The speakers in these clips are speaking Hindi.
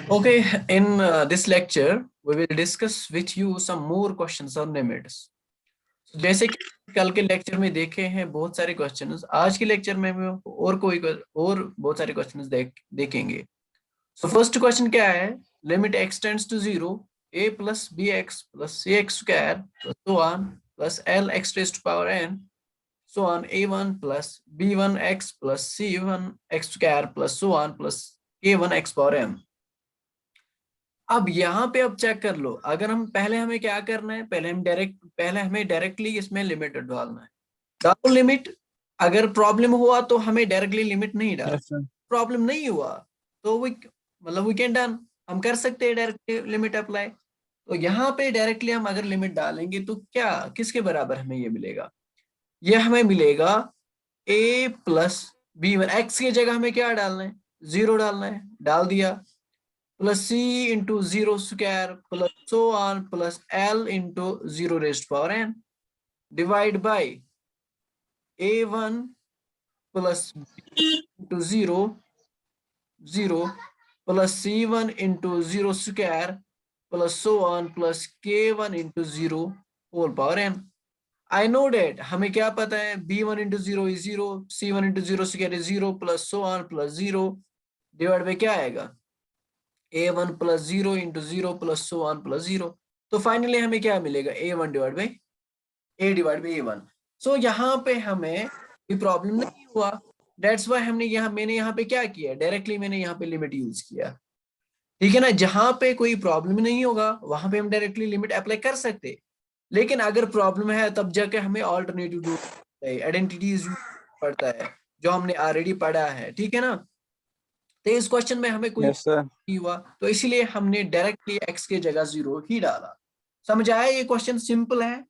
Okay, in this lecture, we will discuss with you some more questions on limits. So, जैसे कि कल के लेक्चर में देखे हैं बहुत सारे क्वेश्चंस, आज के लेक्चर में हम और बहुत सारे क्वेश्चंस देखेंगे. So first question क्या है? Limit x tends to 0, a plus bx plus cx square plus so on plus l x raised to power n so on a1 plus b1x plus c1x square plus so on plus k1x power m. अब यहाँ पे अब चेक कर लो, अगर हम पहले हमें क्या करना है, पहले हमें डायरेक्टली इसमें लिमिट डालना है. डालो लिमिट. अगर प्रॉब्लम हुआ तो हमें डायरेक्टली लिमिट नहीं डाल. प्रॉब्लम नहीं हुआ तो वी कैन डन, हम कर सकते हैं डायरेक्टली लिमिट अप्लाई. तो यहाँ पे डायरेक्टली हम अगर लिमिट डालेंगे तो क्या किसके बराबर हमें ये मिलेगा? ये हमें मिलेगा a प्लस b1. एक्स की जगह हमें क्या डालना है? 0 डालना है. डाल दिया. Plus c into 0 square plus so on plus l into 0 raised power n divide by a1 plus into 0 0 plus c1 into 0 square plus so on plus k1 into 0 whole power n. I know that, हमें क्या पता है, b1 into 0 is 0, c1 into 0 square is 0 plus so on plus 0 divide by क्या आएगा? a1 plus 0 into 0 plus so on plus 0. तो फाइनली हमें क्या मिलेगा? a1 divide by a1. सो यहाँ पे हमें कोई प्रॉब्लम नहीं हुआ. दैट्स व्हाई मैंने यहाँ पे क्या किया, डायरेक्टली मैंने यहाँ पे लिमिट यूज किया. ठीक है ना? जहां पे कोई प्रॉब्लम नहीं होगा वहां पे हम डायरेक्टली लिमिट अप्लाई कर सकते. लेकिन अगर प्रॉब्लम है तब जाके हमें ऑल्टरनेटिव आइडेंटिटीज पड़ता है जो हमने ऑलरेडी पढ़ा है. ठीक है ना? तो इस क्वेश्चन में हमें कोई नहीं हुआ तो इसीलिए हमने डायरेक्टली एक्स के जगह 0 ही डाला. समझ आया? ये क्वेश्चन सिंपल है,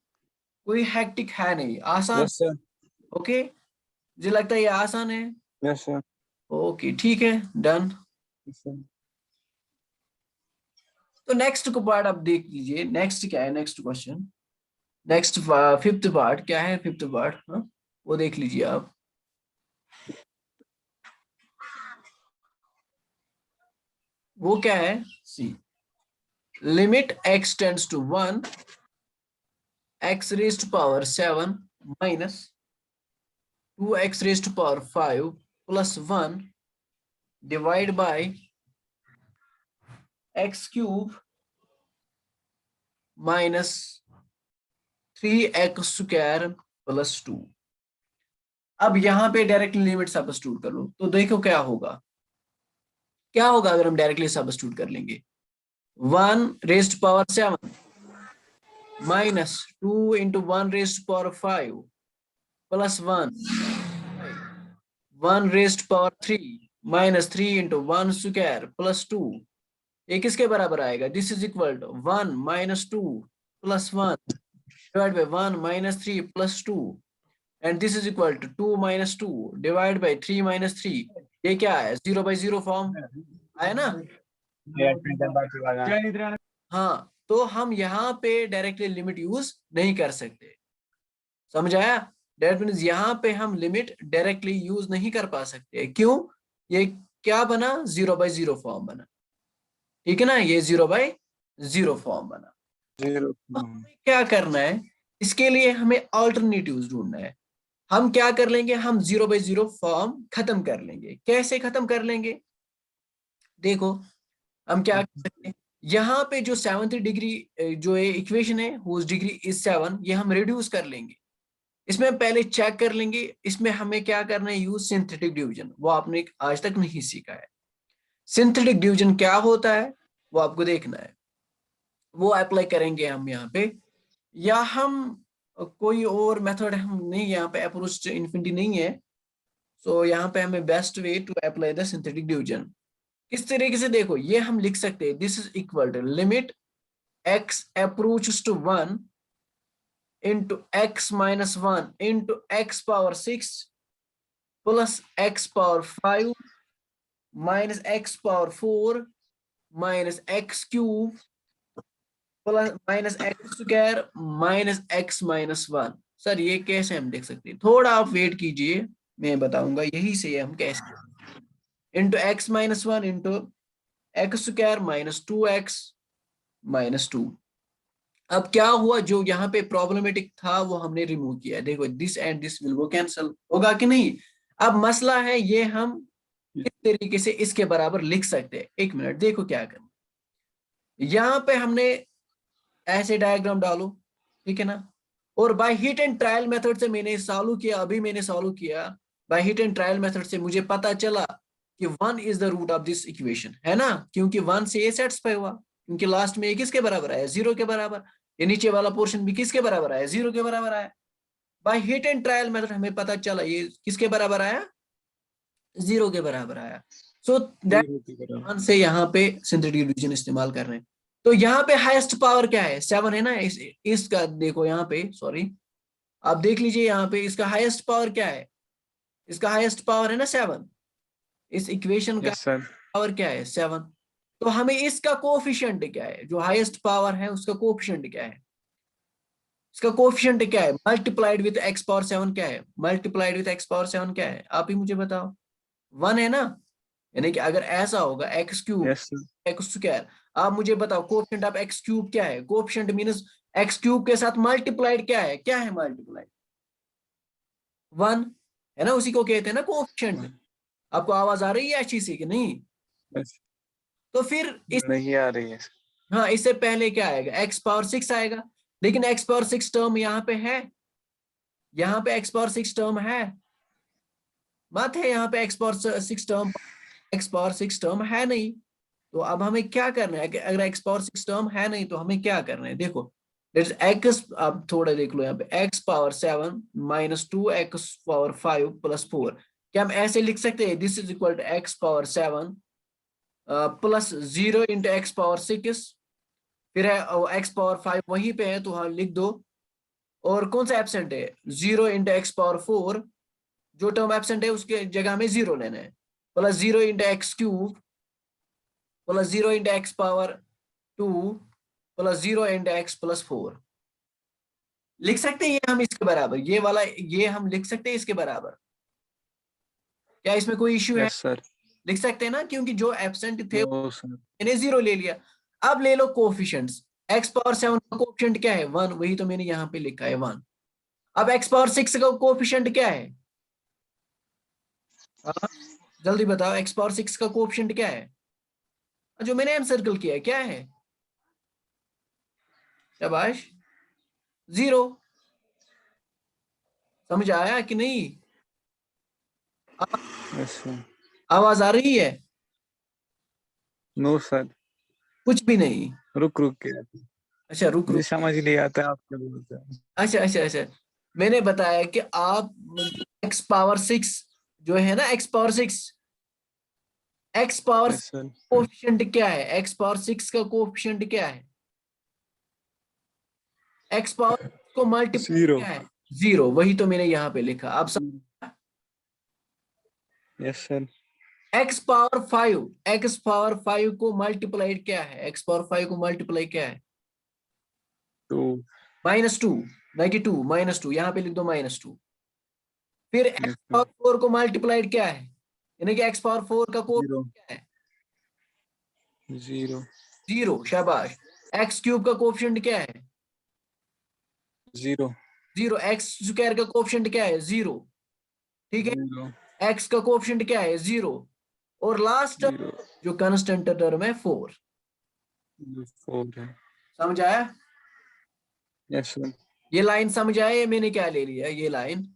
कोई हैक्टिक है नहीं, आसान. ओके, मुझे लगता है ये आसान है. Yes sir. ओके, ठीक है, डन. तो नेक्स्ट को पार्ट आप देख लीजिए. नेक्स्ट क्या है? Next question, next fifth part क्या है? फिफ्थ पार्ट, हाँ, वो देख लीजिए आप. वो क्या है? See, limit x tends to 1, x raised to power 7 minus 2x raised to power 5 plus 1 divide by x cube minus 3x square plus 2. अब यहाँ पे डायरेक्टली लिमिट सब्स्टिट्यूट कर लो तो देखो क्या होगा. क्या होगा अगर हम डायरेक्टली सब्स्टिट्यूट कर लेंगे? 1 raised power 7 minus 2 into 1 raised power 5 plus 1 raised power 3 minus 3 into 1 square plus 2. ये किसके बराबर आएगा? This is equal to 1 minus 2 plus 1 divide by 1 minus 3 plus 2 and this is equal to 2 minus 2 divide by 3 minus 3. ये क्या है? 0 बाई 0 फॉर्म आया ना? हाँ, तो हम यहाँ पे डायरेक्टली लिमिट यूज नहीं कर सकते. समझ आया? दैट मीन्स यहाँ पे हम लिमिट डायरेक्टली यूज नहीं कर पा सकते. क्यों? ये क्या बना? 0 बाई 0 फॉर्म बना. ठीक है ना? ये 0 बाई 0 फॉर्म बना. तो हमें क्या करना है? इसके लिए हमें ऑल्टरनेटिव ढूंढना है. हम क्या कर लेंगे? हम 0 बाई 0 फॉर्म खत्म कर लेंगे. कैसे खत्म कर लेंगे? देखो, हम क्या कर सकते हैं, यहाँ पे जो 7th डिग्री जो इक्वेशन है हुज डिग्री इज 7, ये हम रिड्यूस कर लेंगे. इसमें पहले चेक कर लेंगे इसमें हमें क्या करना है, यूज सिंथेटिक डिवीजन. वो आपने आज तक नहीं सीखा है. सिंथेटिक डिवीजन क्या होता है वो आपको देखना है, वो अप्लाई करेंगे हम यहाँ पे. या हम कोई और मेथड हम नहीं, यहाँ पे अप्रोच इन्फिनिटी नहीं है. सो यहाँ पे हमें best way to apply the synthetic division किस तरीके से, देखो ये हम लिख सकते हैं. This is equal to limit x approaches to 1 into x minus 1 into x power 6 plus x power 5 minus x power 4 minus x cube plus minus x square minus x minus 1. Sir ये कैसे हम देख सकते हैं? थोड़ा आप वेट कीजिए, मैं बताऊंगा यही से हम कैसे. into x minus 1 into x square minus 2x minus 2। अब क्या हुआ, जो यहाँ पे प्रॉब्लमेटिक था वो हमने रिमूव किया। देखो दिस एंड दिस विल वो कैंसिल होगा कि नहीं। अब मसला है ये हम इस तरीके से इसके बराबर लिख सकते हैं। एक मिनट देखो क्या करना, यहाँ पे हमने ऐसे डायग्राम डालो, ठीक है ना। और by hit and trial method से मैंने सॉल्व किया, अभी मैंने सॉल्व किया by hit and trial method से, मुझे पता चला कि 1 is the root of this equation, है ना, क्योंकि 1 से ये सेटिस्फाई हुआ, क्योंकि लास्ट में ये किसके बराबर आया, 0 के बराबर। ये नीचे वाला पोर्शन भी किसके बराबर आया, 0 के बराबर आया। By hit and trial method हमें पता चला ये किसके बराबर आया, 0 के बराबर आया। सो दैट से यहाँ पे सिंथेटिक डिवीजन इस्तेमाल कर रहे हैं। तो यहाँ पे हाईएस्ट पावर क्या है, 7 है ना। इसका देखो यहाँ पे, सॉरी आप देख लीजिए यहाँ पे इसका हाईएस्ट पावर क्या है, इसका हाईएस्ट पावर है ना 7। इस इक्वेशन का पावर क्या है, 7। तो हमें इसका कोफिशिएंट क्या है, जो हाईएस्ट पावर है उसका कोफिशिएंट क्या है, इसका कोफिशिएंट क्या है, मल्टीप्लाइड विद एक्स पावर 7 क्या है, मल्टीप्लाइड विद एक्स पावर 7 क्या है, आप ही मुझे बताओ। 1 है ना। यानी कि अगर ऐसा होगा एक्स क्यूब एक्स स्क्वायर, आप मुझे बताओ कोफिशिएंट ऑफ एक्स क्यूब क्या है, कोफिशिएंट मींस एक्स क्यूब के साथ मल्टीप्लाइड क्या है, क्या है मल्टीप्लाइड, 1 है ना, उसी को कहते हैं ना कोफिशिएंट। आपको आवाज आ रही है अच्छी से कि नहीं। तो फिर इस नहीं आ रही है। हाँ, इससे पहले क्या आएगा, एक्स पावर 6 आएगा, लेकिन एक्स पावर 6 टर्म यहाँ पे है, यहाँ पे एक्स पावर 6 टर्म है, मत है यहाँ पे x power 6 term, x power 6 term है नहीं। तो अब हमें क्या करना है, अगर एक्स पावर 6 टर्म है नहीं तो हमें क्या करना है, देखो एक्स, आप थोड़ा देख लो यहाँ पे, x power 7 minus 2x power 5 plus 4। क्या हम ऐसे लिख सकते हैं, this is equal to x power 7 plus 0 into x power 6, फिर है एक्स पावर 5 वहीं पे है तो हाँ लिख दो। और कौन सा एब्सेंट है, 0 इंटू एक्स पावर 4, जो टर्म एब्सेंट है उसके जगह में 0 लेना है, plus 0 into x cube plus 0 into x power 2 plus 0 into x plus 4। लिख सकते हैं ये हम इसके बराबर, ये वाला ये हम लिख सकते हैं इसके बराबर, क्या इसमें कोई इश्यू है। Yes sir. लिख सकते हैं ना, क्योंकि जो एब्सेंट थे नो सर। मैंने 0 ले लिया। अब ले लो कोफिशिएंट्स, एक्स पावर 7 का कोफिशिएंट क्या है, 1, वही तो मैंने यहाँ पे लिखा है 1। अब एक्स पावर 6 का कोफिशिएंट क्या है, हाँ, जल्दी बताओ, एक्स पावर 6 का कोफिशिएंट क्या है, जो मैंने एनसर्कल किया है क्या है, शाबाश, 0। समझ आया कि नहीं, यस सर। आवाज आ रही है, नो सर। कुछ भी नहीं। रुक रुक के अच्छा रुक मुझे रुक, समझ नहीं आता आप क्या बोलते हैं। अच्छा अच्छा अच्छा, मैंने बताया कि आप एक्स पावर 6 जो है ना, x power 6, x power yes sir. Coefficient क्या है, एक्स पावर 6 का कोफिशिएंट क्या है, एक्स पावर को मल्टीप्लाई 0। क्या है, 0, वही तो मैंने यहाँ पे लिखा। अब yes sir. X power 5, x power 5 को मल्टीप्लाइड क्या है, एक्स पावर 5 को मल्टीप्लाई क्या है, 2। -2, -2 -2, यहाँ पे लिख दो -2। फिर एक्स यस पावर सर। 4 को मल्टीप्लाइड क्या है, यानी कि एक्स पावर 4 का जीरो। कोफिशिएंट क्या है, 0। 0, शाबाश। एक्स क्यूब का कोफिशिएंट क्या है, 0। 0। एक्स स्क्वायर का कोफिशिएंट क्या है, 0, ठीक है। 0। एक्स का कोफिशिएंट क्या है, 0। और लास्ट 0। जो कांस्टेंट टर्म है 4। 4 है। समझ आया, यस सर। ये लाइन समझ आया, मैंने क्या ले लिया ये line.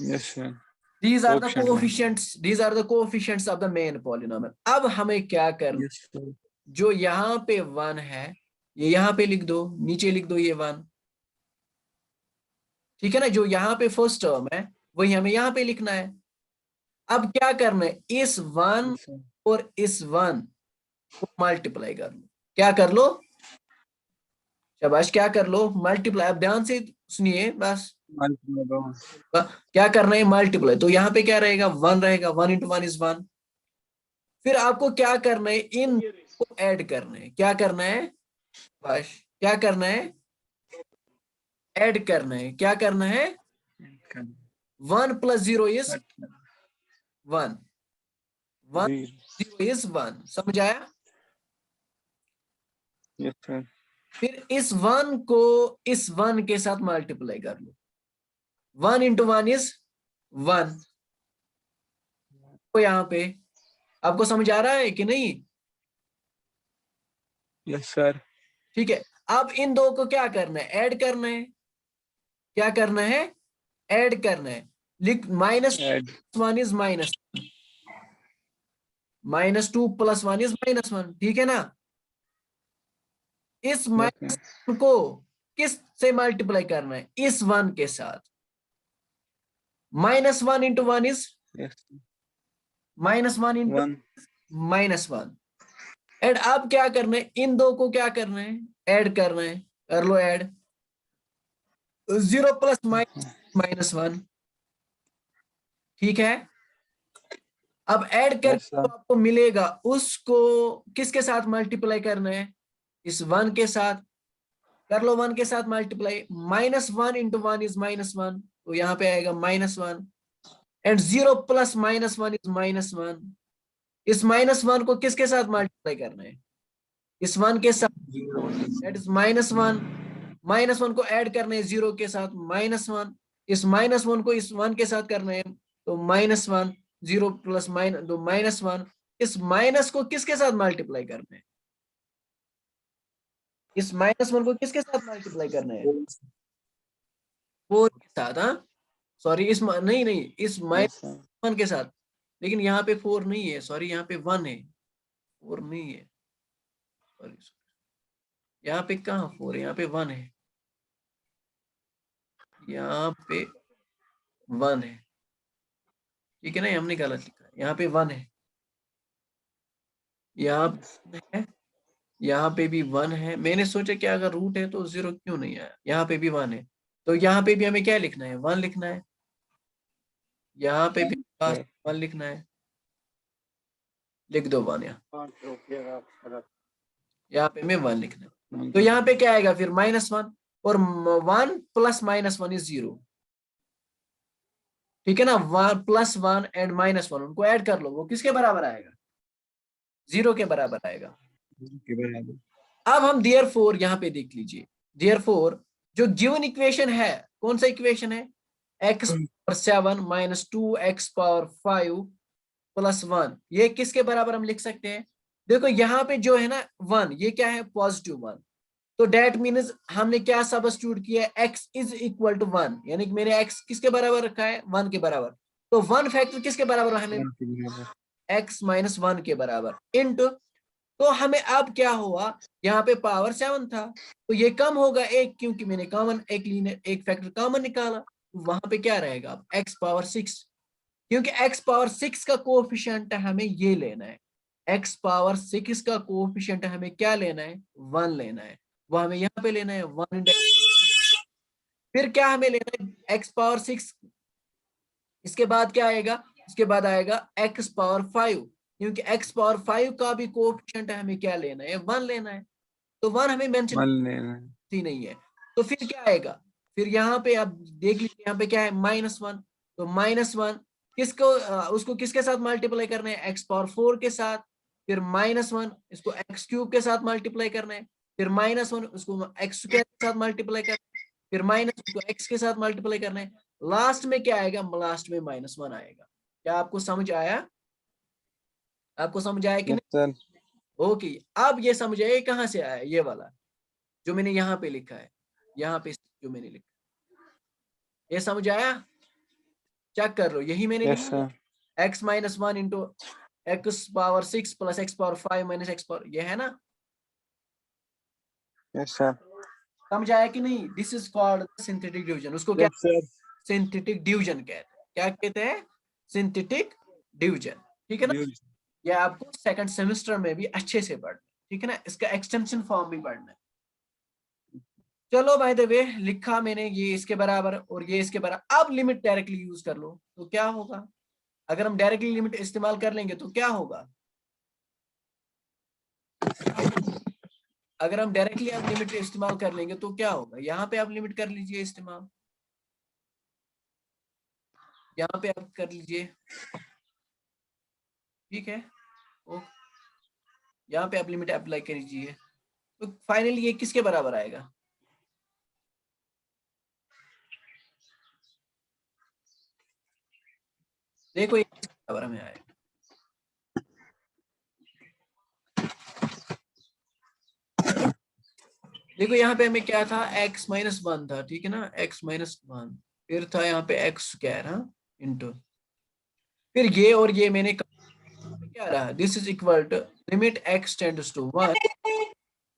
Yes sir. These are the option 1। coefficients. These are the coefficients of the main polynomial. अब हमें क्या करना, यस सर। जो यहाँ पे 1 है ये यहाँ पे लिख दो, नीचे लिख दो ये 1, ठीक है ना। जो यहाँ पे फर्स्ट टर्म है वही हमें यहाँ पे लिखना है। अब क्या करना है, इस 1 और इस 1 को मल्टीप्लाई कर लो, क्या कर लो, शाबाश, क्या कर लो, मल्टीप्लाई। अब ध्यान से सुनिए बस, क्या करना है, मल्टीप्लाई। तो यहाँ पे क्या रहेगा, 1 रहेगा, 1 इंटू 1 इज 1। फिर आपको क्या करना है, इन को ऐड करना है, क्या करना है, बस क्या करना है, ऐड करना है, क्या करना है, 1 + 0 इज 1, 1 0. 0 इज 1, समझ आया? Yes, sir. फिर इस 1 को इस 1 के साथ मल्टीप्लाई कर लो। 1 इंटू 1 इज 1। तो यहाँ पे आपको समझ आ रहा है कि नहीं? Yes, sir. ठीक है, अब इन दो को क्या करना है? ऐड करना है। क्या करना है? ऐड करना है। लिख minus Add. 1 is -2 plus 1 is -1, ठीक है ना? इस Yes, माइनस sir. को किस से मल्टीप्लाई करना है? इस 1 के साथ। -1 into 1 is Yes. -1 into 1. -1। And अब क्या करना है? इन दो को क्या करना है? ऐड करना है। कर लो ऐड। 0 प्लस -1, ठीक है। अब ऐड करके Yes, sir. तो आपको मिलेगा, उसको किसके साथ मल्टीप्लाई करना है? इस 1 के साथ। कर लो 1 के साथ मल्टीप्लाई। -1 इंटू 1 इज -1, तो यहाँ पे आएगा -1। And 0 plus -1 is -1। इस -1 को किसके साथ मल्टीप्लाई करना है? इस 1 के साथ। 0. That is -1। -1 को ऐड करना है 0 के साथ, -1। इस -1 को इस 1 के साथ करना है, तो -1। 0 प्लस -1। इस माइनस को किसके साथ मल्टीप्लाई करना है? इस -1 को किसके साथ मल्टीप्लाई करना है? 4 के साथ। हाँ, सॉरी, नहीं नहीं, इस Yes, sir. -1 के साथ। लेकिन यहाँ पे 4 नहीं है, सॉरी, यहाँ पे 1 है। 4 नहीं है, सॉरी। यहाँ पे कहाँ 4 है? यहाँ पे 1 है। यहाँ पे 1 है, ठीक है ना? हमने गलत लिखा है। यहाँ पे 1 है, यहाँ पे है, यहाँ पे भी 1 है। मैंने सोचा कि अगर रूट है तो 0 क्यों नहीं आया? यहाँ पे भी 1 है, तो यहाँ पे भी हमें क्या लिखना है? 1 लिखना है। यहाँ पे भी Okay. 1 लिखना है। लिख दो 1 यहाँ। यहाँ पे मैं 1 लिखना है। तो यहाँ पे क्या आएगा फिर? -1, और 1 प्लस -1 इज 0, ठीक है ना? 1 प्लस 1 एंड -1, उनको ऐड कर लो, वो किसके बराबर आएगा? 0 के बराबर आएगा। के बराबर. अब हम देयरफॉर यहाँ पे देख लीजिए। देयरफॉर जो गिवन इक्वेशन है, कौन सा इक्वेशन है? x⁻7 -2x⁻5 + 1, ये किसके बराबर हम लिख सकते हैं? देखो यहाँ पे जो है ना 1, ये क्या है? +1। तो डेट मीन्स हमने क्या सब्स्टिट्यूट किया? x इज इक्वल टू 1, यानी कि मैंने x किसके बराबर रखा है? 1 के बराबर। तो 1 फैक्टर किसके बराबर हमें? 1 के बराबर. x - 1 के बराबर इंटू। तो हमें अब क्या हुआ? यहाँ पे पावर 7 था, तो ये कम होगा 1, क्योंकि मैंने कॉमन एक फैक्टर कॉमन निकाला। वहां पे क्या रहेगा अब? x⁻6, क्योंकि x⁻6 का कोएफिशिएंट हमें ये लेना है। x⁻6 का कोएफिशिएंट हमें क्या लेना है? 1 लेना है। वो हमें यहाँ पे लेना है 1 फिर क्या हमें लेना है? x⁻6। इसके बाद क्या आएगा? इसके बाद आएगा x⁻5, क्योंकि x⁻5 का भी कोएफिशिएंट हमें क्या लेना है? 1 लेना है। तो 1 हमें मेंशन मान लेना. ही नहीं है। तो फिर क्या आएगा? फिर यहाँ पे आप देख लीजिए, यहाँ पे क्या है? -1। तो -1 किसको उसको किसके साथ मल्टीप्लाई करना है? x⁻4 के साथ। फिर -1 इसको x³ के साथ मल्टीप्लाई करना है। फिर -1 उसको x² के साथ मल्टीप्लाई करना है। फिर माइनस उसको x के साथ मल्टीप्लाई करना है। लास्ट में क्या आएगा? लास्ट में -1 आएगा। क्या आपको समझ आया? आपको समझ आया कि Yes, नहीं? sir. ओके, अब ये समझ आया कहाँ से आया? ये वाला जो मैंने यहाँ पे लिखा है, यहाँ पे जो मैंने लिखा, ये समझ आया? चेक कर लो, यही मैंने Yes, लिखा sir. x - 1 into x⁻6 + x⁻5 - x⁻, ये है ना? Yes, sir. समझ आया कि नहीं? This is called synthetic division. उसको क्या? Yes, sir. सिंथेटिक डिवीजन कहते हैं। क्या कहते हैं? सिंथेटिक डिवीजन, ठीक है ना? Use. ये आपको सेकंड सेमेस्टर में भी अच्छे से पढ़ना है, ठीक है ना? इसका एक्सटेंशन फॉर्म भी पढ़ना है। चलो बाय द वे, लिखा मैंने ये इसके बराबर और ये इसके बराबर। अब लिमिट डायरेक्टली यूज कर लो तो क्या होगा? अगर हम डायरेक्टली लिमिट इस्तेमाल कर लेंगे तो क्या होगा? अगर हम डायरेक्टली आप लिमिट इस्तेमाल कर लेंगे तो क्या होगा? यहाँ पे आप लिमिट कर लीजिए इस्तेमाल, यहाँ पे आप कर लीजिए, ठीक है, ओके, यहाँ पे आप लिमिट अप्लाई कीजिए। तो फाइनली ये किसके बराबर आएगा? देखो ये किसके बराबर हमें आएगा। देखो यहाँ पे हमें क्या था, x माइनस 1 था, ठीक है ना, x माइनस 1, फिर था यहाँ पे x स्क्वायर, हाँ, इंटू, फिर ये और ये मैंने क्या रहा, this is equal to limit x tends to 1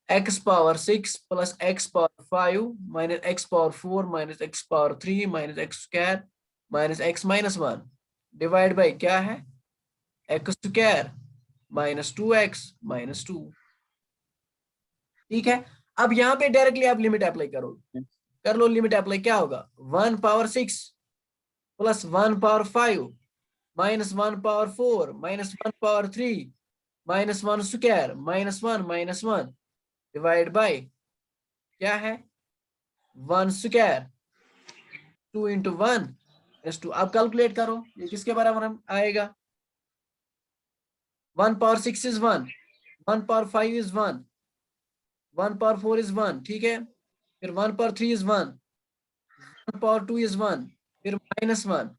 x power 6 plus x power 5 minus x power 4 minus x power 3 minus x square minus x minus 1 divide by क्या है, x square minus 2x minus 2। ठीक है, अब यहाँ पे डायरेक्टली आप लिमिट अप्लाई करो, कर लो लिमिट अप्लाई, क्या होगा, 1 power 6 plus 1 power 5 minus 1 power 4 minus 1 power 3 minus 1 square minus 1 divide by क्या है, 1 स्क्वायर 2 इंटू 1 प्लस 2। अब कैलकुलेट करो ये किसके बराबर हम आएगा, 1 power 6 is 1, 1 power 5 is 1, 1 power 4 is 1, ठीक है, फिर 1 पावर 3 इज 1, 1 पावर 2 इज 1, फिर माइनस 1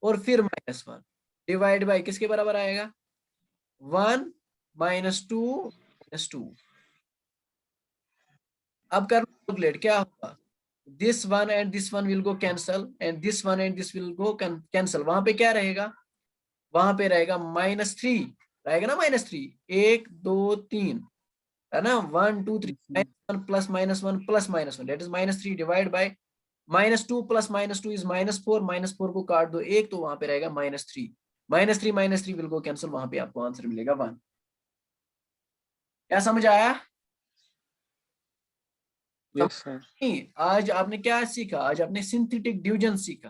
और फिर माइनस 1 डिवाइड बाय किसके बराबर आएगा, 1 माइनस 2 माइनस 2। अब कर कैलकुलेट, क्या होगा, this one and this one will go cancel and this one and this will go cancel, वहां पे क्या रहेगा, वहां पे रहेगा -3 रहेगा ना, -3, 1 2 3 है ना, 1 2 3 -1 plus -1 plus -1 that is -3 divide by -2 plus -2 is -4, -4 को काट दो 1 तो वहां पे रहेगा -3, -3 विल गो कैंसल, वहां पे आपको आंसर मिलेगा 1। क्या समझ आया? Yes sir. नहीं, आज आपने क्या सीखा, आज आपने सिंथेटिक डिवीजन सीखा,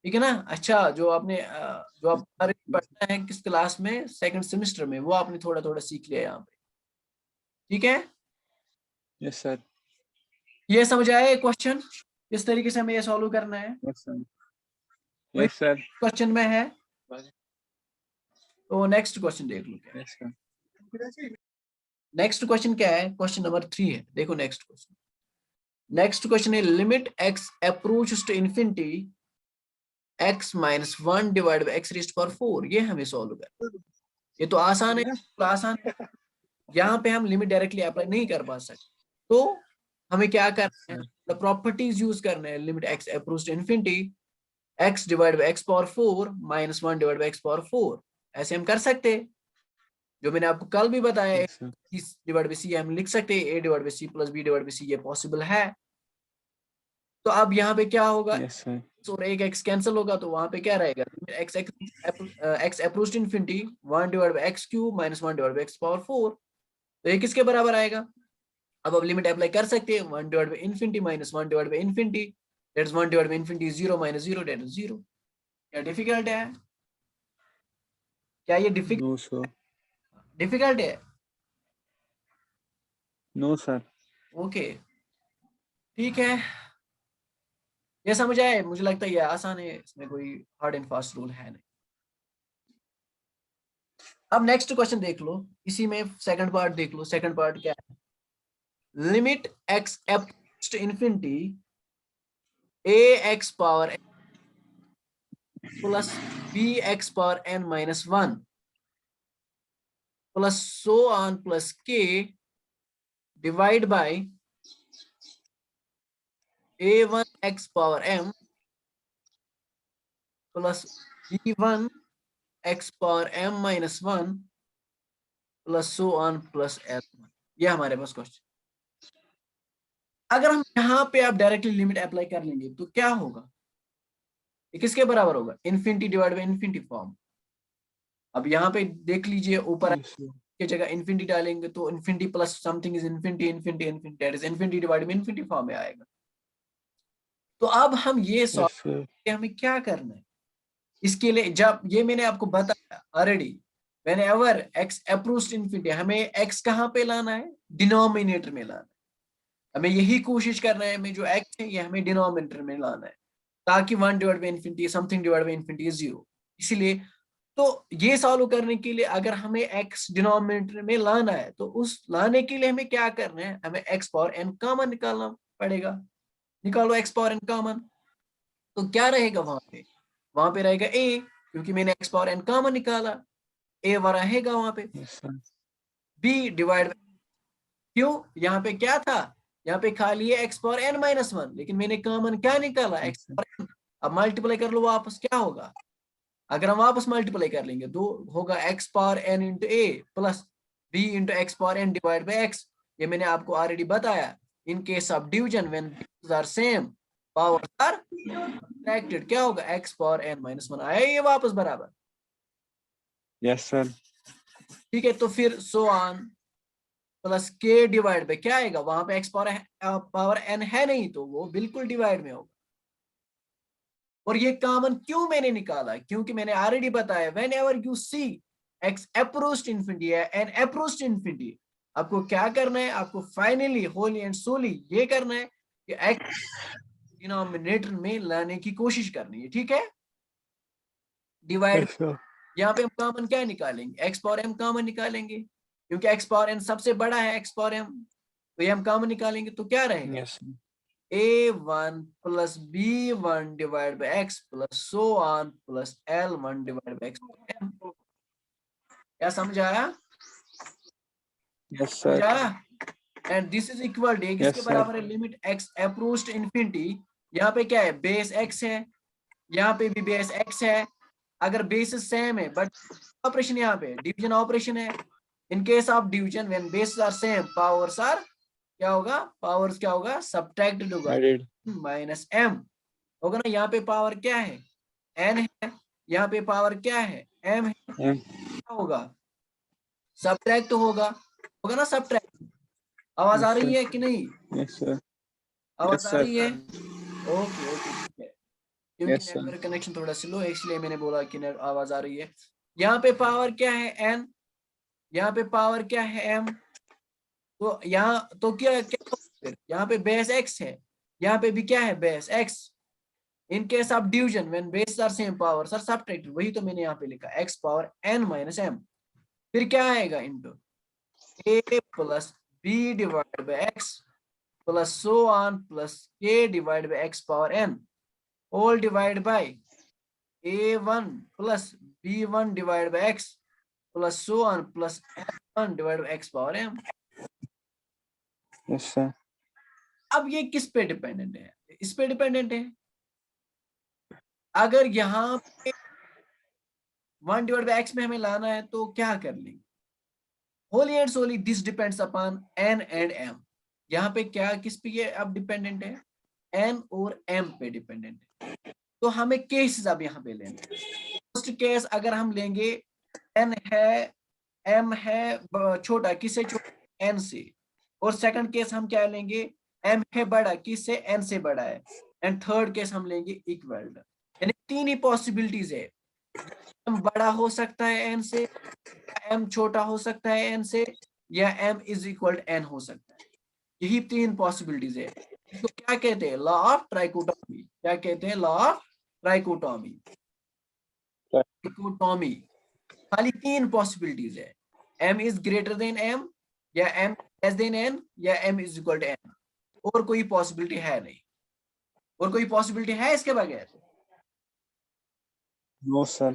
ठीक है ना। अच्छा, जो आपने जो आप पढ़ना है किस क्लास में, सेकंड सेमेस्टर में, वो आपने थोड़ा थोड़ा सीख लिया यहाँ पे, ठीक है। Yes sir. ये समझ आया क्वेश्चन किस तरीके से हमें ये सॉल्व करना है, यस सर। कोई यस सर। क्वेश्चन में है तो नेक्स्ट क्वेश्चन देख लो क्या है। Yes sir. नेक्स्ट क्वेश्चन क्या है, क्वेश्चन नंबर 3 है, देखो नेक्स्ट क्वेश्चन। नेक्स्ट क्वेश्चन है limit x approaches to infinity x minus 1 divide by x raised power 4, ये हमें सॉल्व करना है। ये तो आसान है, तो आसान है, यहाँ पे हम लिमिट डायरेक्टली अप्लाई नहीं कर पा सकते, तो हमें क्या करना है, द प्रॉपर्टीज यूज करना है, limit x approach to infinity x divide by x power 4 minus 1 divide by x power 4, ऐसे हम कर सकते हैं, जो मैंने आपको कल भी बताया, yes sir. Divide by c हम लिख सकते हैं, a divide by c plus b divide bye c, ये पॉसिबल है। तो अब यहाँ पे क्या होगा, यस सर। और एक x कैंसिल होगा, तो वहां पे क्या रहेगा, x x approach to infinity 1 divide by x cube minus 1 divide by x power 4, तो ये किसके बराबर आएगा। अब आप लिमिट अप्लाई कर सकते हैं, 1 divide by infinity minus 1 divide by infinity, that is 1 divide by infinity 0 minus 0 that is 0। क्या डिफिकल्ट है, क्या ये नो सर। डिफिकल्ट है? No sir. ओके, ठीक है, ये समझ आए, मुझे लगता है ये आसान है, इसमें कोई हार्ड एंड फास्ट रूल है नहीं। अब नेक्स्ट क्वेश्चन देख लो, इसी में सेकंड पार्ट देख लो, सेकंड पार्ट क्या है, limit x approach to infinity ax power plus bx power n minus 1 plus so on plus k divide by a1 x power m प्लस b1 x power m minus 1 plus so on plus l1। ये हमारे पास क्वेश्चन, अगर हम यहाँ पे आप डायरेक्टली लिमिट अप्लाई कर लेंगे तो क्या होगा, ये किसके बराबर होगा, infinity divide by infinity form. अब यहाँ पे देख लीजिए, ऊपर यस सर। की जगह इन्फिनिटी डालेंगे तो infinity plus something is infinity, infinity infinity that is infinity divide by infinity form में आएगा। तो अब हम ये सॉल्व यस सर। करके हमें क्या करना है, इसके लिए जब ये मैंने आपको बताया ऑलरेडी, मैंने एवर x अप्रोच इन्फिनिटी, हमें x कहाँ पे लाना है, डिनोमिनेटर में लाना है, हमें यही कोशिश करना है, हमें जो x है ये हमें डिनोमिनेटर में लाना है, ताकि 1 divide by infinity something divide by infinity is 0। इसीलिए तो ये सॉल्व करने के लिए अगर हमें x डिनोमिनेटर में लाना है तो उस लाने के लिए हमें क्या करना है, हमें x पावर n कॉमन निकालना पड़ेगा। निकालो x पावर n कॉमन, तो क्या रहेगा वहां पे रहेगा a, क्योंकि मैंने x पावर n कॉमन निकाला, a रहेगा वहां पे। Yes, sir. b डिवाइड, क्यों, यहाँ पे क्या था, यहाँ पे खाली है x power n minus one, लेकिन मैंने कॉमन क्या निकाला, Yes, x sir. Power n। अब मल्टीप्लाई कर लो वापस, क्या होगा, अगर हम वापस मल्टीप्लाई कर लेंगे तो होगा x power n into a plus b into x power n divide by x। ये मैंने आपको ऑलरेडी बताया, in case of division when are same powers are subtracted, क्या होगा, x power n minus one आया ये वापस बराबर। Yes, sir. ठीक है, तो फिर सो on plus k divide by क्या आएगा, वहां पे x पावर n है नहीं तो वो बिल्कुल डिवाइड में होगा। और ये कॉमन क्यों मैंने निकाला, क्योंकि मैंने ऑलरेडी बताया whenever you see x approached infinity है n अप्रोच्ड इंफिनिटी, आपको क्या करना है, आपको फाइनली होली एंड सोली ये करना है कि x डिनोमिनेटर में लाने की कोशिश करनी है, ठीक है। Divide, Yes, sir. यहाँ पे हम कॉमन क्या निकालेंगे, x पावर m कॉमन निकालेंगे, क्योंकि x पावर n सबसे बड़ा है x पावर m, तो ये हम कॉमन निकालेंगे तो क्या रहेगा, Yes, sir. a1 plus b1 divide by x plus so on plus l1 divide by x। क्या समझ आया, Yes, समझ sir. आया। And this is equal to किसके Yes, sir. बराबर है, limit x approach to infinity, यहाँ पे क्या है, बेस x है, यहाँ पे भी बेस x है, अगर बेसिस सेम है बट ऑपरेशन यहाँ पे डिवीजन ऑपरेशन है, in case of division when basis are same powers are क्या होगा, पावर्स क्या होगा, सब्ट्रैक्टेड होगा, Added. माइनस m होगा ना। यहाँ पे पावर क्या है, n है, यहाँ पे पावर क्या है, m है, M. क्या होगा, सब्ट्रैक्ट होगा ना सब्ट्रैक्ट। आवाज आ Yes, रही sir. है कि नहीं, Yes, sir. आवाज Yes, आ sir. रही है, ओके ओके ठीक है। क्योंकि Yes, sir. नेटवर्क कनेक्शन थोड़ा स्लो है इसलिए मैंने बोला कि आवाज आ रही है। यहाँ पे पावर क्या है n, यहाँ पे पावर क्या है m, तो यहाँ तो क्या क्या होगा फिर, यहाँ पे बेस x है, यहाँ पे भी क्या है base x। In case of division when base are same powers are subtracted, वही तो मैंने यहाँ पे लिखा x power n minus m, फिर क्या आएगा into a plus b divide by x plus so on plus k divide by x power n whole divide by a1 plus b1 divide by x plus so on plus m1 divide by x power m। Yes, sir. अब ये किस पे डिपेंडेंट है, इस पे डिपेंडेंट है। अगर यहाँ पे 1 डिवाइड बाई x में हमें लाना है तो क्या कर लेंगे, wholly and solely this depends upon n and m। यहाँ पे क्या किस पे ये अब डिपेंडेंट है, n और m पे डिपेंडेंट है। तो हमें केसेस अब यहाँ पे लेने, फर्स्ट केस अगर हम लेंगे n है, m है छोटा, किससे छोटा, n से, और सेकंड केस हम क्या लेंगे, m है बड़ा, किससे, n से बड़ा है, एंड थर्ड केस हम लेंगे इक्वल। यानी तीन ही पॉसिबिलिटीज है, m बड़ा हो सकता है n से, m छोटा हो सकता है n से, या m इज इक्वल n हो सकता है। यही तीन पॉसिबिलिटीज है। इसको क्या कहते हैं, लॉ ऑफ ट्राइकोटॉमी, क्या कहते हैं, लॉ ऑफ ट्राइकोटॉमी। ट्राइकोटॉमी खाली तीन पॉसिबिलिटीज है, m is greater than m, या m लेस देन n, या m is equal to n, और कोई पॉसिबिलिटी है नहीं। और कोई पॉसिबिलिटी है इसके बगैर। No, sir.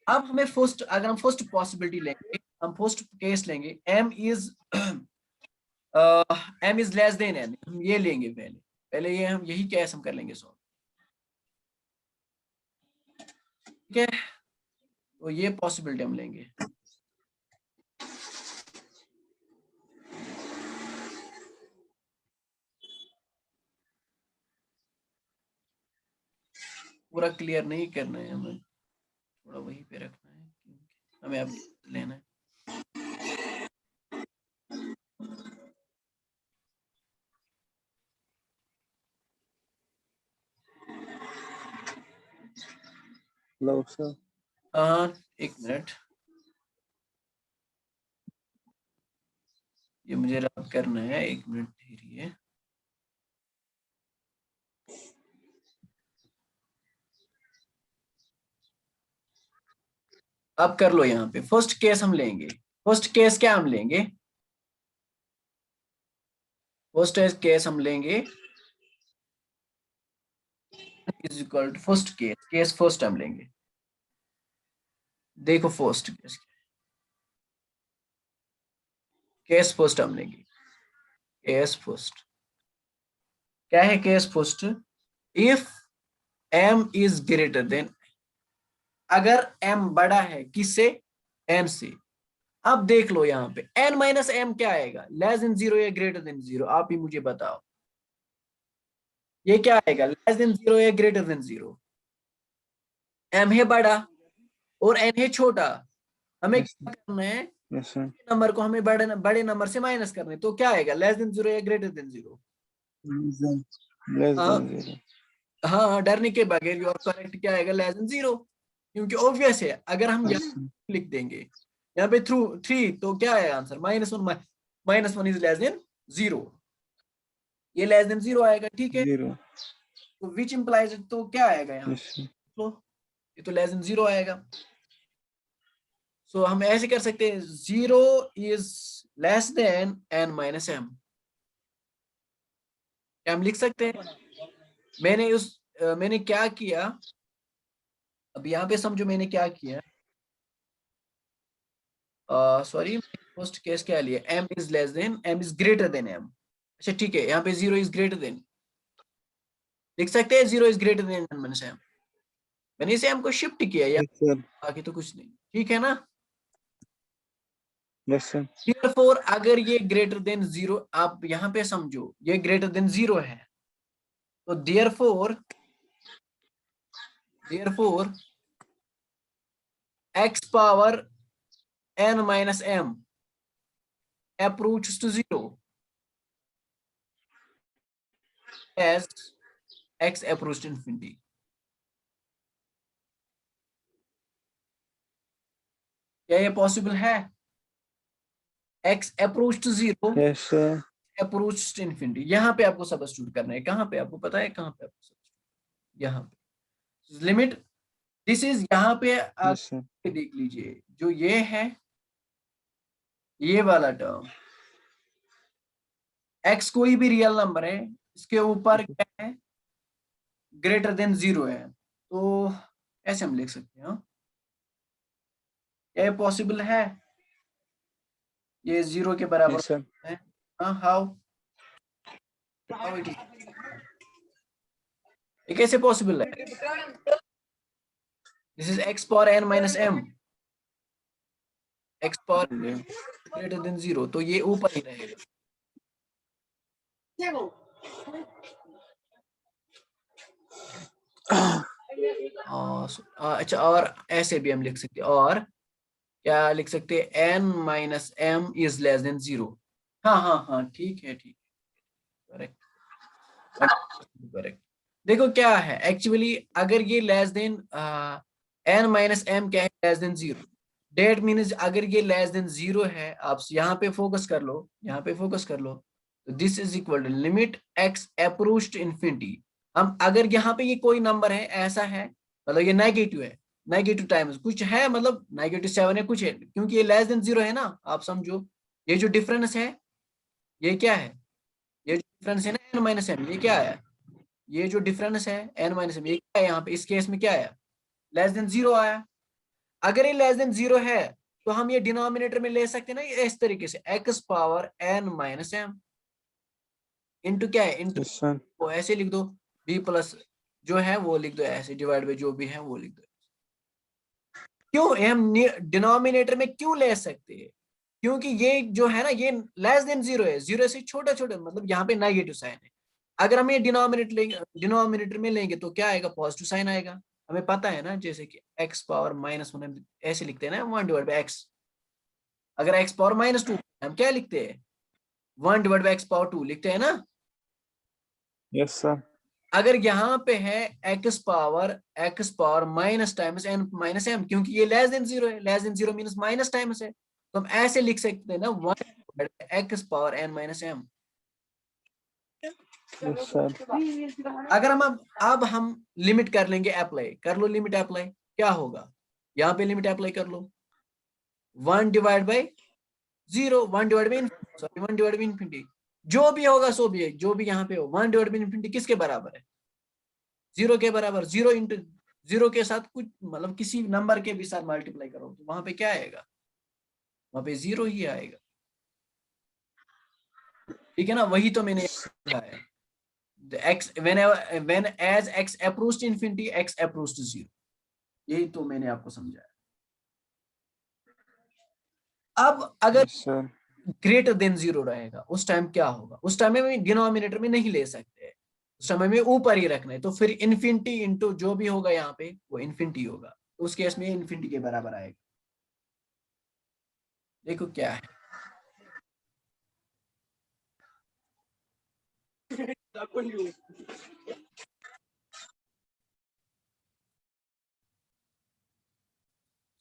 अब हमें फर्स्ट, अगर हम फर्स्ट पॉसिबिलिटी लेंगे, हम फर्स्ट केस लेंगे m is less than n, हम ये लेंगे पहले, पहले ये हम यही केस हम कर लेंगे सॉल्व, ठीक है। तो ये पॉसिबिलिटी हम लेंगे, पूरा क्लियर नहीं करना है हमें, थोड़ा वहीं पे रखना है क्योंकि हमें अब लेना है। Hello, sir. हाँ एक मिनट, ये मुझे रब करना है, एक मिनट धीरे। अब कर लो यहाँ पे फर्स्ट केस हम लेंगे। फर्स्ट केस क्या हम लेंगे? फर्स्ट केस हम लेंगे is equal to first case, case first हम लेंगे। देखो फर्स्ट केस, केस फर्स्ट हम लेंगे। केस फर्स्ट क्या है? Case first, if m is greater then, अगर m बड़ा है किससे? n से। अब देख लो यहाँ पे n माइनस एम क्या आएगा? लेस देन जीरो या ग्रेटर देन जीरो? आप ही मुझे बताओ, ये क्या आएगा? लेस देन जीरो या ग्रेटर देन जीरो? m है बड़ा और n है छोटा, हमें Yes, क्या करना है? yes, sir. नंबर को हमें बड़े बड़े नंबर से माइनस करना है, तो क्या आएगा? लेस देन जीरो या ग्रेटर देन जीरो? Less हाँ than zero. हाँ, डरने के बगैर यू आर करेक्ट। क्या आएगा? लेस देन जीरो, क्योंकि ऑब्वियस है। अगर हम Yes, यहाँ sir. लिख देंगे यहाँ पे थ्रू थ्री, तो क्या आएगा answer? -1। -1 is less than zero, ये लेस देन जीरो आएगा, ठीक है। Zero. तो विच इंप्लाइज, तो क्या आएगा यहाँ? Yes, sir. तो ये तो लेस देन जीरो आएगा। सो हम ऐसे कर सकते हैं, zero is less than n minus m. क्या हम लिख सकते हैं? मैंने क्या किया, अब यहाँ पे समझो मैंने क्या किया। सॉरी, फर्स्ट केस क्या लिया? m is less then, m is greater than m। अच्छा ठीक है, यहाँ पे जीरो इज ग्रेटर देन, लिख सकते हैं zero is greater than n minus m. मैंने इसे m को शिफ्ट किया, या Yes, sir. बाकी तो कुछ नहीं, ठीक है ना। Yes, sir. Therefore, अगर ये ग्रेटर देन जीरो, आप यहाँ पे समझो ये ग्रेटर देन जीरो है, तो therefore x power n minus m approaches to zero as x approached infinity। क्या ये पॉसिबल है? x approach to zero, Yes, sir. approach to infinity। यहाँ पे आपको सब्स्टिट्यूट करना है, कहाँ पे आपको पता है? कहाँ पे आपको substitute? यहाँ पे लिमिट, दिस इज, यहाँ पे आप Yes, sir. देख लीजिए, जो ये है ये वाला टर्म, x कोई भी रियल नंबर है, इसके ऊपर क्या है? ग्रेटर देन जीरो है, तो ऐसे हम लिख सकते हैं। हाँ, क्या ये पॉसिबल है? ये जीरो के बराबर Yes, sir. है। हाँ, हाउ इट इज, ये कैसे पॉसिबल है? This is x power n minus m, x power Yeah. Greater than zero, तो ये ऊपर ही रहेगा। अच्छा, और ऐसे भी हम लिख सकते हैं, और क्या लिख सकते हैं? n minus m is less than zero. हाँ हाँ हाँ, ठीक है, ठीक है, करेक्ट करेक्ट। देखो क्या है एक्चुअली, अगर ये less than n minus m क्या है? Less than zero. That means अगर ये लेस देन जीरो है, आप यहाँ पे फोकस कर लो, यहाँ पे फोकस कर लो, तो this is equal to limit x approach to infinity. हम अगर यहाँ पे ये कोई नंबर है ऐसा है, मतलब ये नेगेटिव है, नेगेटिव टाइम्स कुछ है, मतलब -7 है कुछ है, क्योंकि ये लेस देन जीरो है ना, आप समझो ये जो डिफरेंस है ये क्या है? ये जो डिफरेंस है ना n माइनस एम, ये क्या है? ये जो डिफरेंस है n माइनस एम, ये क्या है? यहाँ पे इस केस में क्या आया? लेस देन जीरो आया। अगर ये लेस देन जीरो है, तो हम ये डिनोमिनेटर में ले सकते हैं ना, ये इस तरीके से x power n minus m into क्या है? Into, Yes, sir. वो ऐसे लिख दो, b प्लस जो है वो लिख दो ऐसे, डिवाइड बाई जो भी है वो लिख दो। क्यों हम डिनोमिनेटर में क्यों ले सकते हैं? क्योंकि ये जो है ना, ये लेस देन जीरो है, जीरो से छोटा छोटा, मतलब यहाँ पे नेगेटिव साइन है। अगर हम ये डिनोमिनेटर में लेंगे तो क्या आएगा? पॉजिटिव साइन आएगा। हमें पता है ना, जैसे कि x पावर -1 ऐसे लिखते हैं ना, 1 डिवाइड बाई x। अगर x पावर -2 हम क्या लिखते हैं? 1 डिवाइड बाई x पावर 2 लिखते हैं ना। Yes, sir. अगर यहाँ पे है x power minus times n minus m, क्योंकि ये लेस देन जीरो है, less than zero मीनस minus times है, तो हम ऐसे लिख सकते हैं ना, 1 x power n minus m। Yes, sir. अगर हम अब हम लिमिट कर लेंगे अप्लाई, कर लो लिमिट अप्लाई, क्या होगा? यहाँ पे लिमिट अप्लाई कर लो, 1 divide by 0, 1 divide by sorry 1 divide by infinity, जो भी होगा सो भी है, जो भी यहाँ पे हो, 1 डिवाइड बाई इन्फिनिटी किसके बराबर है? 0 के बराबर। 0 इंटू 0 के साथ कुछ मतलब किसी नंबर के भी साथ मल्टीप्लाई करो तो वहां पे क्या आएगा? वहां पे 0 ही आएगा। ठीक है ना, वही तो मैंने लिखा है, x when as x approaches to infinity x approaches to 0, यही तो मैंने आपको समझाया। अब अगर Yes, sir. ग्रेटर देन 0 रहेगा उस टाइम क्या होगा? उस टाइम में डिनोमिनेटर में नहीं ले सकते, उस समय में ऊपर ही रखना है, तो फिर इन्फिनिटी इंटू जो भी होगा यहाँ पे वो इन्फिनिटी होगा, तो उस केस में इन्फिनिटी के बराबर आएगा। देखो क्या है,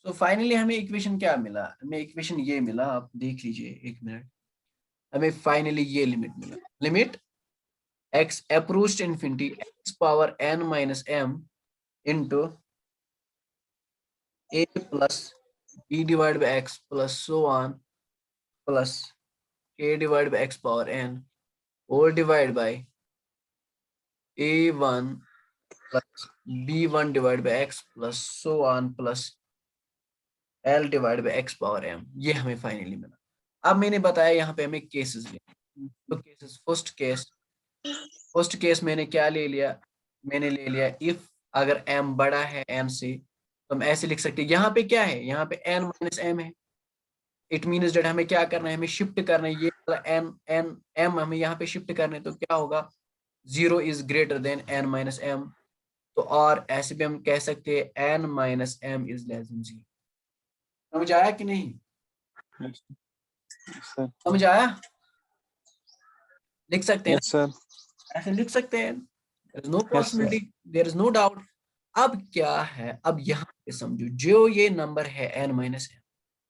तो फाइनली हमें इक्वेशन क्या मिला? हमें इक्वेशन ये मिला, आप देख लीजिए एक मिनट, हमें फाइनली ये लिमिट मिला, limit x approached infinity x power n minus m into a plus b divide by x plus so on plus k divide by x power n whole divide by a1 plus b1 divide by x plus so on plus l divide by x power m, ये हमें फाइनली मिला। अब मैंने बताया यहाँ पे हमें केसेस लेने, तो केसेस, फर्स्ट केस मैंने क्या ले लिया? मैंने ले लिया इफ अगर m बड़ा है n से, तो हम ऐसे लिख सकते हैं, यहाँ पे क्या है? यहाँ पे n माइनस m है, इट मीन्स डेट हमें क्या करना है? हमें शिफ्ट करना है, ये n n m हमें यहाँ पे शिफ्ट करना है, तो क्या होगा? 0 is greater than n minus m, तो और ऐसे भी हम कह सकते हैं n minus m is less then 0। समझ आया कि नहीं? Yes, sir. समझ आया? लिख सकते हैं, Yes, sir. ऐसे लिख सकते हैं, there is no Yes, sir. possibility, there is no doubt। अब क्या है, अब यहाँ पे समझो, जो ये नंबर है n माइनस m,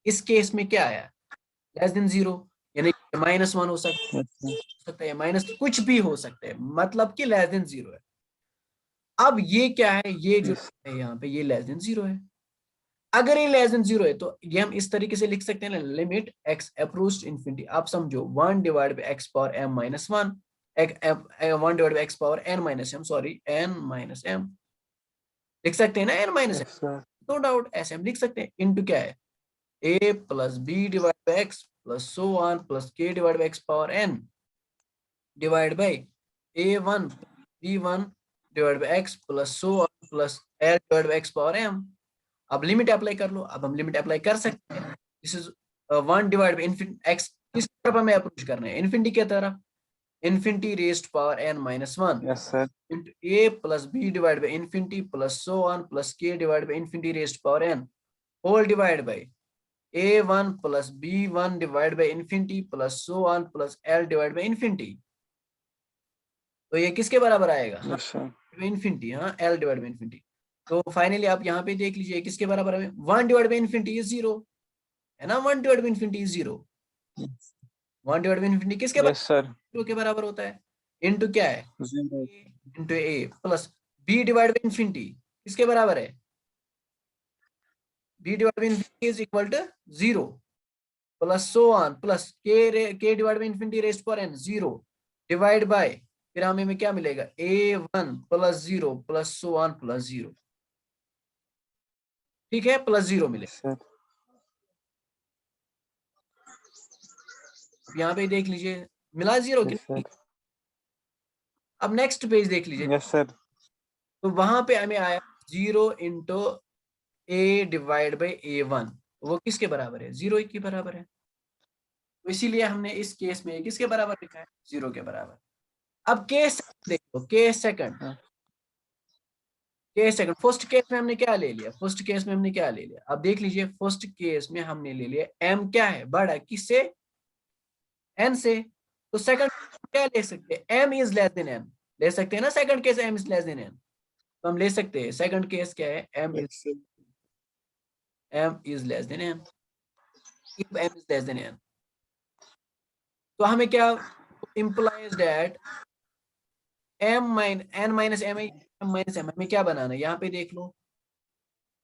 इस केस में क्या आया? लेस देन 0, यानी -1 हो सकता है, माइनस कुछ भी हो सकता है, मतलब कि लेस देन 0 है। अब ये क्या है? ये जो Yes. है यहाँ पे ये लेस देन 0 है। अगर ये लेस देन 0 है तो ये हम इस तरीके से लिख सकते हैं ना, लिमिट x अप्रोच इन्फिनिटी, आप समझो 1 divide by x power m minus 1, 1 divide by x power n minus m, sorry n minus m, लिख सकते हैं ना n minus m, Yes, sir. No doubt ऐसे हम लिख सकते हैं, इनटू क्या है? a plus b divide by x plus so on plus k divide by x power n divide by a1 b1 divide by x plus so on plus l divide by x power m। अब लिमिट अप्लाई कर लो, अब हम लिमिट अप्लाई कर सकते हैं, this is 1 divide by infinity, x किस तरफ हमें अप्रोच करना है? इन्फिनिटी की तरफ, infinity raised power n minus 1 Yes, sir. Into a plus b divide by infinity plus so on plus k divide by infinity raised power n whole divide by a1 plus b1 divide by infinity plus so on plus l divide by infinity. तो ये किसके बराबर आएगा? Yes, sir. इन्फिनिटी, हाँ, l डिवाइड बाई इन्फिनिटी। तो फाइनली आप यहाँ पे देख लीजिए किसके बराबर है? 1 डिवाइड बाई इन्फिनिटी इज 0 है ना, 1 divide by infinity is 0, 1 divide by infinity किसके Yes, sir. बराबर? 0 के बराबर होता है, इनटू क्या है? Zero. Into a plus b divide by infinity किसके बराबर है? b divide by infinity is equal to 0 plus so on plus k divide by infinity raised power n 0 divide by, फिर हमें क्या मिलेगा? a1 plus 0 plus so on plus 0, ठीक है, प्लस 0 मिलेगा। Yes, sir. यहाँ पे देख लीजिए मिला 0 कि Yes, sir. नहीं? अब नेक्स्ट पेज देख लीजिए, Yes, sir. तो वहां पे हमें आया 0 into a divide by a1, वो किसके बराबर है? 0 के बराबर है, तो इसीलिए हमने इस केस में किसके बराबर लिखा है? 0 के बराबर। अब केस देखो, case second, case second, first case में हमने क्या ले लिया? फर्स्ट केस में हमने क्या ले लिया? अब देख लीजिए, फर्स्ट केस में हमने ले लिया m क्या है? बड़ा किससे? n से। तो सेकंड क्या ले सकते हैं? m is less than n, ले सकते हैं ना second case m is less than n, तो हम ले सकते हैं सेकंड केस क्या है? m Yes, sir. Is less than n, if m is less than n, तो हमें क्या implies that n minus m, हमें क्या बनाना है? यहाँ पे देख लो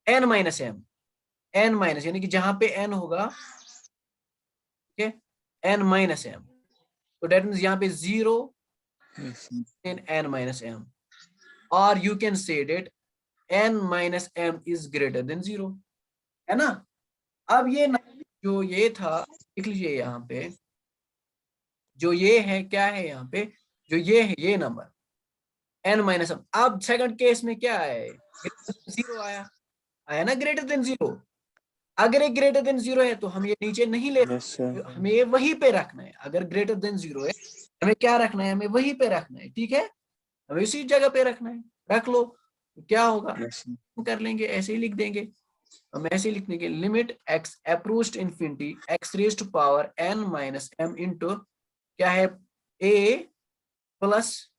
n minus m, n minus, यानी कि जहां पे n होगा, ठीक है, n माइनस m, तो डेट मीन्स यहाँ पे 0 Yes, sir. in n minus m, or you can say that n minus m is greater than 0, है ना। अब ये जो ये था, देख लीजिए यहाँ पे, जो ये है क्या है यहाँ पे, जो ये है ये नंबर n माइनस m। अब सेकंड केस में क्या है, जीरो आया, आया ना ग्रेटर देन 0। अगर ये ग्रेटर देन 0 है तो हम ये नीचे नहीं ले, Yes, sir. हमें ये वहीं पे रखना है। अगर ग्रेटर देन 0 है, हमें क्या रखना है, हमें वहीं पे रखना है, ठीक है, हमें उसी जगह पे रखना है, रख लो। तो क्या होगा, Yes, sir. हम कर लेंगे, ऐसे ही लिख देंगे, हम ऐसे ही लिख देंगे, limit x approached infinity x raised to power n minus m into क्या है, a प्लस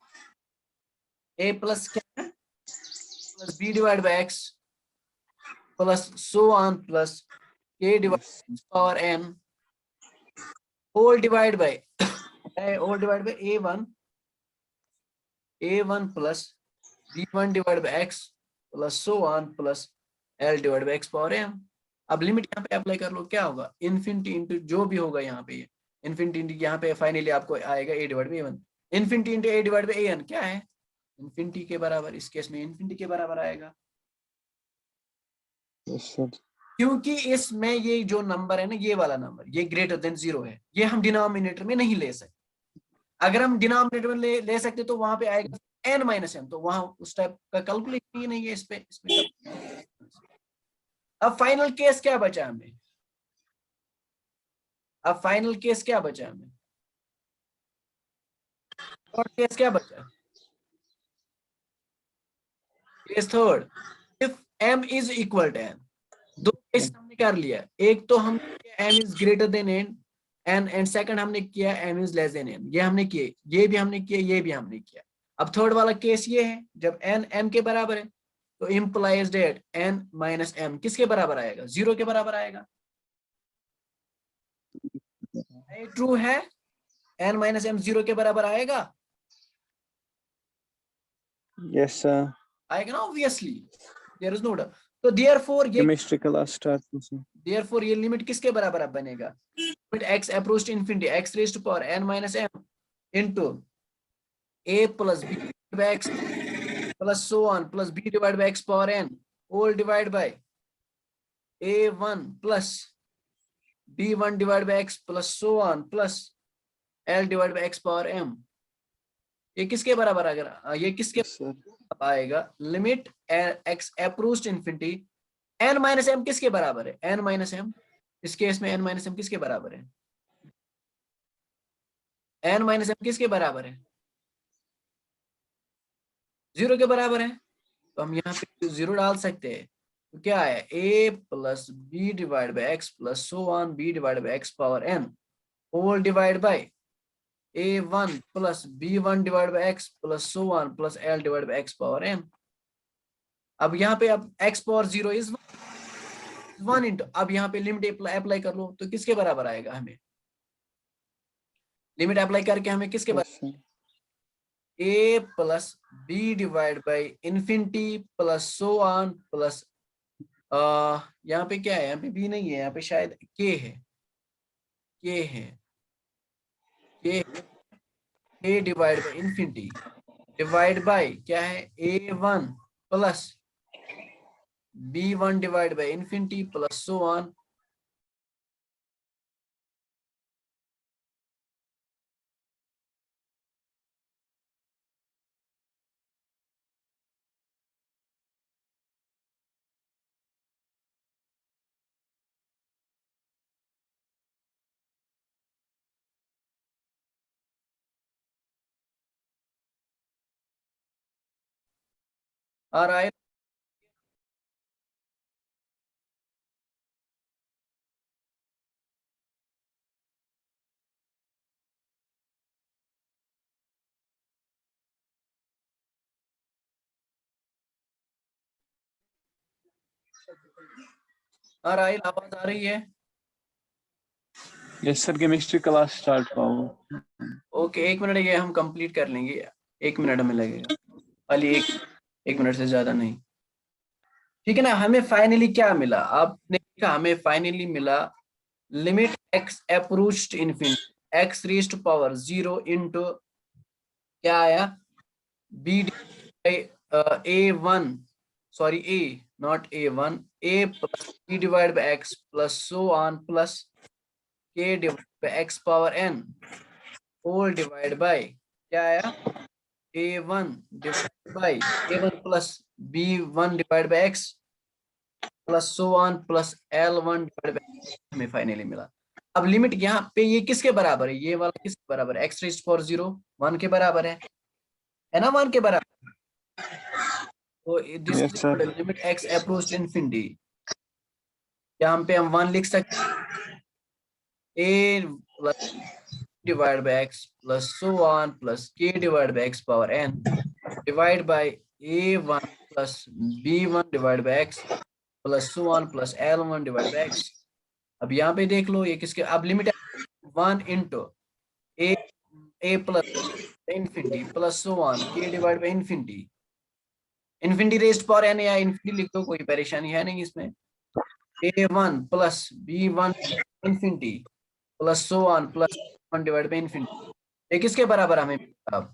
क्या है, plus b divide by x plus so on plus k divide power n whole divide by a1 plus b1 divide by x plus so on plus l divide by x power m। अब लिमिट यहाँ पे अप्लाई कर लो, क्या होगा, इन्फिनिटी इंटू जो भी होगा यहाँ पे, इन्फिनिटी इंटू यहाँ पे फाइनली आपको आएगा a divide by a1, infinity into a divide by an क्या है, इन्फिनिटी के बराबर, इस केस में इन्फिनिटी के बराबर आएगा, Yes, sir. क्योंकि इसमें ये जो नंबर है ना, ये वाला नंबर, ये ग्रेटर देन 0 है, ये हम डिनोमिनेटर में नहीं ले सकते। अगर हम डिनोमिनेटर में ले सकते तो वहां पे आएगा n माइनस m, तो वहां उस टाइप का कैलकुलेशन ही नहीं है इसमें। अब फाइनल केस क्या बचा हमें, अब फाइनल केस क्या बचा हमें, थर्ड केस क्या बचा, case third, if m is equal to n। दो केस हमने कर लिया, एक तो हम m is greater than n and second हमने किया m is less than n, ये हमने किए, ये भी हमने किया, ये भी हमने किया। अब थर्ड वाला केस ये है, जब n m के बराबर है तो implies date n minus m किसके बराबर आएगा, 0 के बराबर आएगा। ट्रू है, n माइनस m 0 के बराबर आएगा, Yes, sir. आएगा ना, obviously, there is no doubt. तो देयरफॉर ये Chemistry class start, sir. Therefore ये लिमिट किसके बराबर अब बनेगा, लिमिट x approach to infinity x raised to power n minus m into a plus b by x plus so on plus b divide by x power n whole divide by a1 plus b1 divide by x plus so on plus l divide by x power m। ये किसके बराबर, अगर ये किसके Yes, sir. आएगा, limit x approach to infinity n minus m किसके बराबर है, n माइनस m, इस केस में n माइनस m किसके बराबर है, n माइनस m किसके बराबर है, 0 के बराबर है। तो हम यहाँ पे 0 डाल सकते हैं, तो क्या है, a plus b divide by x plus so on b divide by x power n whole divide by a1 plus b1 divide by x plus so on plus l divide by x power m। अब यहाँ पे अब x पावर 0 इज 1 इंटू, अब यहाँ पे लिमिट अप्लाई कर लो तो किसके बराबर आएगा, हमें लिमिट अप्लाई करके हमें किसके Yes, बराबर, sir. a plus b divide by infinity plus so on plus यहाँ पे क्या है, यहाँ पे b नहीं है, यहाँ पे शायद k है, k है, k divide by infinity divide by क्या है, a1 plus b1 divide by infinity plus so on. आ रहा है, आ रहा है, आवाज आ रही है, Yes, sir. Chemistry class start, पाओ. ओके, 1 मिनट ये हम कंप्लीट कर लेंगे, 1 मिनट हमें लगेगा, खाली एक मिनट से ज्यादा नहीं, ठीक है ना। हमें फाइनली क्या मिला, आपने हमें फाइनली मिला limit x approached infinity x raised to power 0 into क्या आया b a1 sorry a not a1 a plus b divide by x plus so on plus k divide by x power n whole divide by क्या आया a1 divide by a1 plus b1 divide by x plus so on plus l1 divide by हमें फाइनली मिला। अब लिमिट यहाँ पे ये किसके बराबर है, ये वाला किसके बराबर है, एक्स रेज्ड पावर 0 1 के बराबर है ना, 1 के बराबर। तो this Yes, sir. Limit x approach infinity, यहाँ पे हम 1 लिख सकते हैं a plus divide by x plus so on plus k divide by x power n divide by a1 plus b1 divide by x plus so on plus l1 divide by x। अब यहाँ पे देख लो ये किसके, अब limit 1 into a plus infinity plus so on k divide by infinity, infinity raised power n या इनफिनिटी लिख दो, कोई परेशानी है नहीं इसमें, a1 plus b1 infinity plus so on plus 1 divide by infinity. ये किसके बराबर हमें अब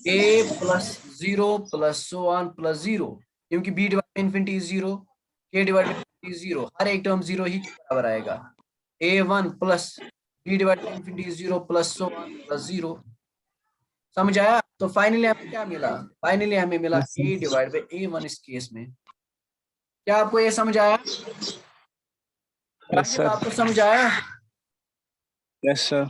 a plus 0 plus so on plus 0, क्योंकि b divide by infinity is 0, k divide bye 0, हर एक टर्म 0 ही के बराबर आएगा। a1 plus b divide by infinity 0 plus so on plus 0, समझ आया। तो फाइनली हमें क्या मिला, फाइनली हमें मिला Yes, sir. a divide by a1 इस केस में। क्या आपको ये समझ आया? Yes, sir. आपको समझ आया? Yes, sir.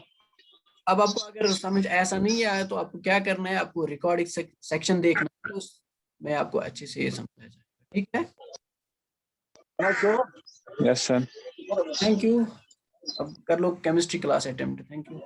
अब आपको अगर समझ ऐसा नहीं आया तो आपको क्या करना है, आपको रिकॉर्डिंग सेक्शन देखना है, तो उसमें आपको अच्छे से ये समझ आ जाएगा, ठीक है। Yes, sir. Thank you. अब कर लो chemistry class attempt, thank you.